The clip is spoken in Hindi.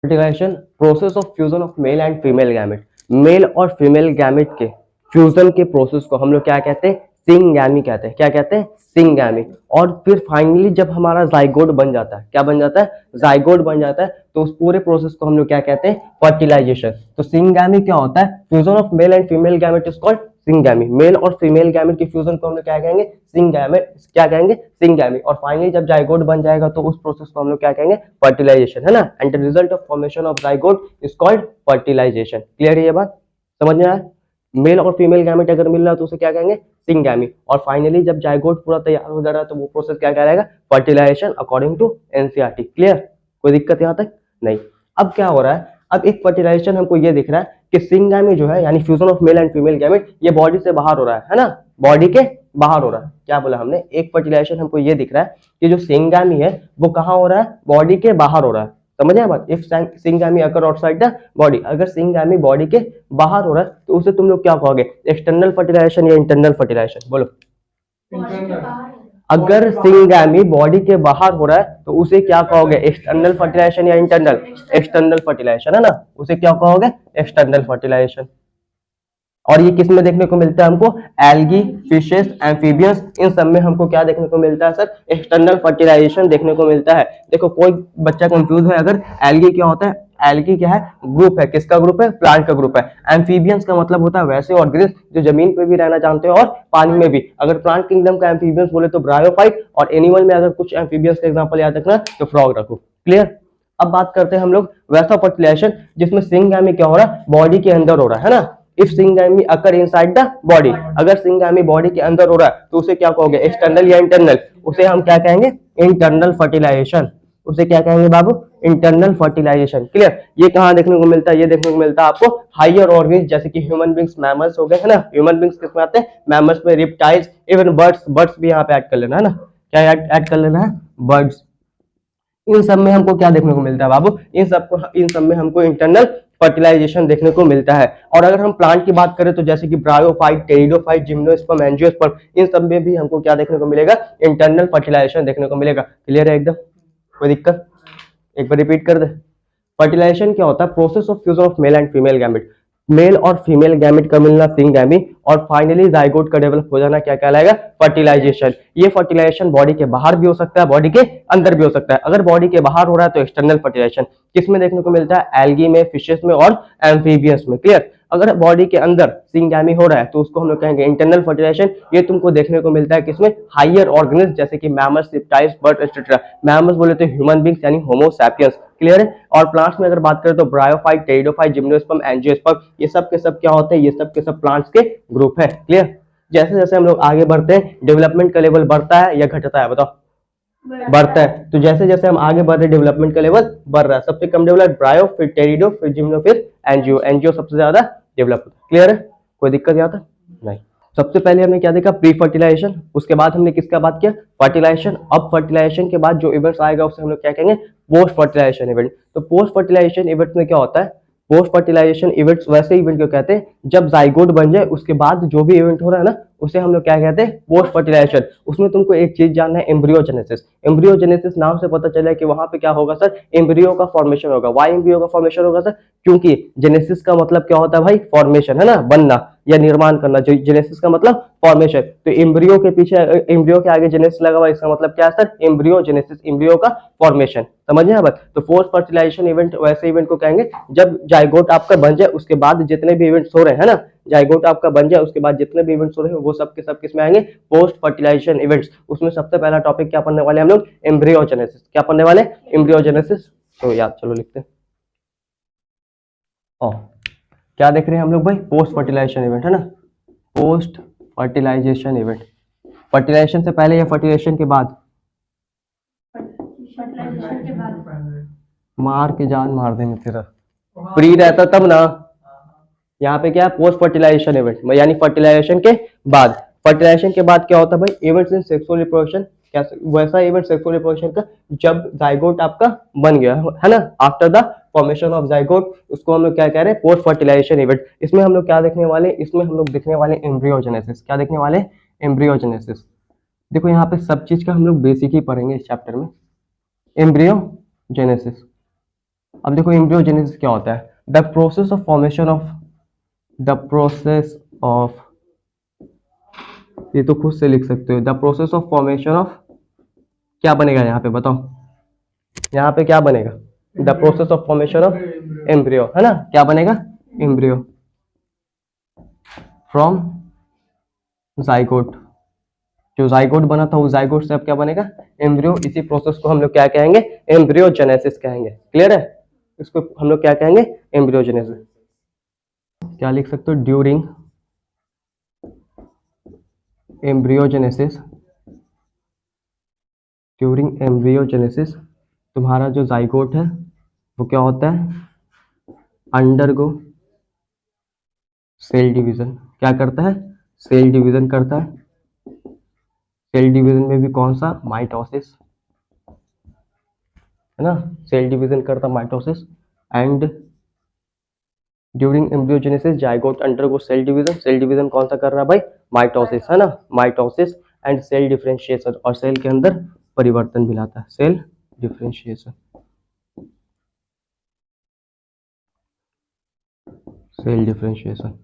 Fertilisation process of fusion of male and female gamete. Male और फीमेल गैमेट के फ्यूजन के प्रोसेस को हम लोग क्या कहते हैं? सिंगैमी कहते हैं। क्या कहते हैं? सिंगैमी। और फिर फाइनली जब हमारा जाइगोट बन जाता है, क्या बन जाता है? जाइगोट बन जाता है, तो उस पूरे प्रोसेस को हम लोग क्या कहते हैं? फर्टिलाइजेशन। तो सिंगैमी क्या होता है? Fusion of male and female gamete is called syngamy. Male और फीमेल गैमेट की फ्यूजन को हम लोग क्या कहेंगे? सिंगैमेट। क्या कहेंगे? सिंगैमी। और फाइनली जब जाइगोट बन जाएगा तो उस प्रोसेस को हम लोग क्या कहेंगे? फर्टिलाइजेशन, है ना। And the result of formation of zygote is called fertilisation. Clear है ये बात? समझ में आया? मेल और फीमेल गैमेट अगर मिल रहा है तो उसे क्या कहेंगे? सिंगैमी। और फाइनली जब जाइगोट पूरा तैयार हो जा रहा है तो वो प्रोसेस क्या कहलाएगा? Fertilisation according to NCERT. Clear? कोई दिक्कत यहाँ तक नहीं? अब क्या हो रहा है? अब एक फर्टिलाइजेशन हमको ये दिख रहा है कि सिंगैमी जो है यानी fusion of male and female gamete ये बॉडी से बाहर हो रहा है ना। बॉडी के बाहर हो रहा है। क्या बोला हमने? एक फर्टिलाइजेशन हमको ये दिख रहा है कि जो सिंगैमी है वो कहाँ हो रहा है? बॉडी के बाहर हो रहा है। समझ आया बात? If syngamy occur outside the body, अगर सिंगैमी बॉडी के बाहर हो रहा है तो उसे तुम लोग क्या कहोगे? एक्सटर्नल फर्टिलाइजेशन या इंटरनल फर्टिलाइजेशन? बोलो। अगर सिंगैमी बॉडी के बाहर हो रहा है तो उसे क्या कहोगे? एक्सटर्नल फर्टिलाइजेशन या इंटरनल? एक्सटर्नल फर्टिलाइजेशन, है ना। उसे क्या कहोगे? External fertilisation. और ये किस में देखने को मिलता है हमको? एल्गी, फिशेस, एम्फीबियंस, इन सब में हमको क्या देखने को मिलता है सर? एक्सटर्नल फर्टिलाइजेशन देखने को मिलता है। देखो कोई बच्चा कंफ्यूज है अगर, एल्गी क्या होता है? एल्गी क्या है? ग्रुप है। किसका ग्रुप है? प्लांट का ग्रुप है। एम्फीबियंस का मतलब होता है वैसे ऑर्गेनिज्म जो जमीन पे भी रहना जानते हो और पानी में भी। अगर प्लांट किंगडम का एम्फीबियंस बोले तो ब्रायोफाइट, और एनिमल में अगर कुछ एम्फीबियंस का एग्जांपल याद रखना तो फ्रॉग रखो। क्लियर? अब बात करते हैं हम लोग वैसा फर्टिलाइजेशन जिसमें सिंगैमी क्या हो रहा है? बॉडी के अंदर हो रहा है ना। If syngamy occur inside the body, अगर सिंगैमी बॉडी के अंदर हो रहा है तो उसे क्या कहोगे? एक्सटर्नल या इंटरनल? उसे हम क्या कहेंगे? Internal fertilisation. उसे क्या कहेंगे बाबू? Internal fertilisation. क्लियर? ये कहाँ देखने को मिलता है? ये देखने को मिलता है आपको हायर ऑर्गेनिज्म जैसे कि ह्यूमन बींग्स, मैमल्स हो गए, है ना। ह्यूमन बींग्स किसमें आते हैं? मैमल्स में, रिप्टाइल्स, इवन बर्ड्स। बर्ड्स भी यहाँ पे ऐड कर लेना, है ना। क्या ऐड कर लेना है? बर्ड्स। इन सब में हमको क्या देखने को मिलता है बाबू? इन सब में हमको इंटरनल फर्टिलाइजेशन देखने को मिलता है। और अगर हम प्लांट की बात करें तो जैसे कि ब्रायोफाइट, टेरिडोफाइट, जिम्नोस्पर्म, एंजियोस्पर्म, इन सब में भी हमको क्या देखने को मिलेगा? इंटरनल फर्टिलाइजेशन देखने को मिलेगा। क्लियर है एकदम? कोई दिक्कत? एक बार रिपीट कर दे। फर्टिलाइजेशन क्या होता है? Process of fusion of male and female gamete. Male और फीमेल गैमेट का मिलना सिंगैमी, और फाइनली जाइगोट का डेवलप हो जाना क्या कहलाएगा? फर्टिलाइजेशन। ये फर्टिलाइजेशन बॉडी के बाहर भी हो सकता है, बॉडी के अंदर भी हो सकता है। अगर बॉडी के बाहर हो रहा है तो एक्सटर्नल फर्टिलाइजेशन। किसमें देखने को मिलता है? एल्गी में, फिशेस में और एम्फीबियंस में। क्लियर? अगर बॉडी के अंदर सिंगैमी हो रहा है तो उसको हम लोग कहेंगे इंटरनल फर्टिलाइजेशन। ये तुमको देखने को मिलता है किसमें? हायर ऑर्गेनिज्म जैसे कि mammals, reptiles, bird etcetera. Mammals बोले तो ह्यूमन बींग्स यानी होमो सैपियंस। क्लियर है? और प्लांट्स में अगर बात करें तो ब्रायोफाइट, टेरिडोफाइट, जिम्नोस्पर्म, एंजियोस्पर्म, ये सब के सब क्या होते हैं? ये सब के सब प्लांट्स के ग्रुप है। क्लियर? जैसे जैसे हम लोग आगे बढ़ते हैं डेवलपमेंट का लेवल बढ़ता है या घटता है? बताओ। बढ़ता है। तो जैसे जैसे हम आगे बढ़ रहे डेवलपमेंट का लेवल बढ़ रहा है। सबसे कम डेवलप ब्रायो, फिर टेरिडो, फिर जिम्नो, फिर एंजियो। एंजियो सबसे ज्यादा डेवलप होता है। क्लियर है? कोई दिक्कत यहाँ तक? नहीं। सबसे पहले हमने क्या देखा? Pre fertilisation. उसके बाद हमने किसका बात किया? फर्टिलाइजेशन। अब फर्टिलाइजेशन के बाद जो इवेंट्स आएगा उसे हम लोग क्या कहेंगे? Post fertilisation event. तो पोस्ट फर्टिलाइजेशन इवेंट में क्या होता है? पोस्ट फर्टिलाइजेशन इवेंट्स वैसे इवेंट को कहते हैं जब जाइगोट बन जाए उसके बाद जो भी इवेंट हो रहा है ना उसे हम लोग क्या कहते हैं? Post fertilisation. उसमें तुमको एक चीज जानना है, एम्ब्रियोजेनेसिस। एम्ब्रियोजेनेसिस नाम से पता चला कि वहां पे क्या होगा सर? एम्ब्रियो का फॉर्मेशन होगा। वाई एम्ब्रियो का फॉर्मेशन होगा सर? क्योंकि जेनेसिस का मतलब क्या होता है भाई? फॉर्मेशन, है ना, बनना या निर्माण करना। जो जेनेसिस का मतलब फॉर्मेशन। तो एम्ब्रियो के पीछे, एम्ब्रियो के आगे जेनेसिस लगा हुआ, इसका मतलब क्या है सर? एम्ब्रियोजेनेसिस, एम्ब्रियो का फॉर्मेशन। समझे आप? तो पोस्ट फर्टिलाइजेशन इवेंट वैसे इवेंट को कहेंगे जब जाइगोट आपका बन जाए उसके बाद जितने भी इवेंट्स हो रहे हैं ना, जाइगोट आपका बन जाए उसके बाद जितने भी इवेंट्स हो रहे हैं वो सब के सब किस में आएंगे? Post fertilisation events. उसमें सबसे पहला टॉपिक क्या पढ़ने वाले हम लोग? एम्ब्रियोजेनेसिस। क्या पढ़ने वाले? एम्ब्रियोजेनेसिस। तो याद, चलो लिखते हैं। क्या देख रहे हैं हम लोग भाई? पोस्ट फर्टिलाइजेशन इवेंट, है ना। Post fertilisation event. फर्टिलाइजेशन से पहले या फर्टिलाइजेशन के बाद? मार के जान मार देंगे तेरा। प्री रहता तब ना। यहाँ पे क्या है? पोस्ट फर्टिलाइजेशन इवेंट यानी फर्टिलाइजेशन के बाद। फर्टिलाइजेशन के बाद क्या होता है भाई? Events in sexual reproduction. क्या वैसा इवेंट सेक्सुअल रिप्रोडक्शन का जब जाइगोट आपका बन गया, है ना, after the formation of zygote, उसको हम लोग क्या कह रहे हैं? Post fertilisation event. इसमें हम लोग क्या देखने वाले? इसमें हम लोग देखने वाले एम्ब्रियोजेनेसिस। क्या देखने वाले? एम्ब्रियोजेनेसिस। देखो यहाँ पे सब चीज का हम लोग बेसिक ही पढ़ेंगे इस चैप्टर में। एम्ब्रियोजेनेसिस। अब देखो एम्ब्रियोजेनेसिस क्या होता है, the process of formation of, the process of, ये तो खुद से लिख सकते हो, the process of formation of, क्या बनेगा यहाँ पे बताओ, यहाँ पे क्या बनेगा, the process of formation of embryo, है ना, क्या बनेगा, एम्ब्रियो फ्रॉम जाइगोट, जो जाइगोट बना था उस जाइगोट से अब क्या बनेगा, एम्ब्रियो। इसी प्रोसेस को हम लोग क्या कहेंगे, एम्ब्रियोजेनेसिस कहेंगे। क्लियर है, इसको हम लोग क्या कहेंगे, एम्ब्रियोजेनेसिस। क्या लिख सकते हो, ड्यूरिंग एम्ब्रियोजेनेसिस, ड्यूरिंग एम्ब्रियोजेनेसिस तुम्हारा जो जाइगोट है वो क्या होता है, अंडरगो सेल डिवीजन। क्या करता है, सेल डिवीजन करता है। सेल डिवीजन में भी कौन सा, माइटोसिस, है ना, सेल डिवीजन करता mitosis. And during embryogenesis zygote undergo cell division, cell division कौन सा कर रहा है भाई, माइटोसिस, है ना, माइटोसिस एंड सेल डिफरेंशिएशन, और सेल के अंदर परिवर्तन भी लाता है, सेल डिफरेंशिएशन, सेल डिफरेंशिएशन।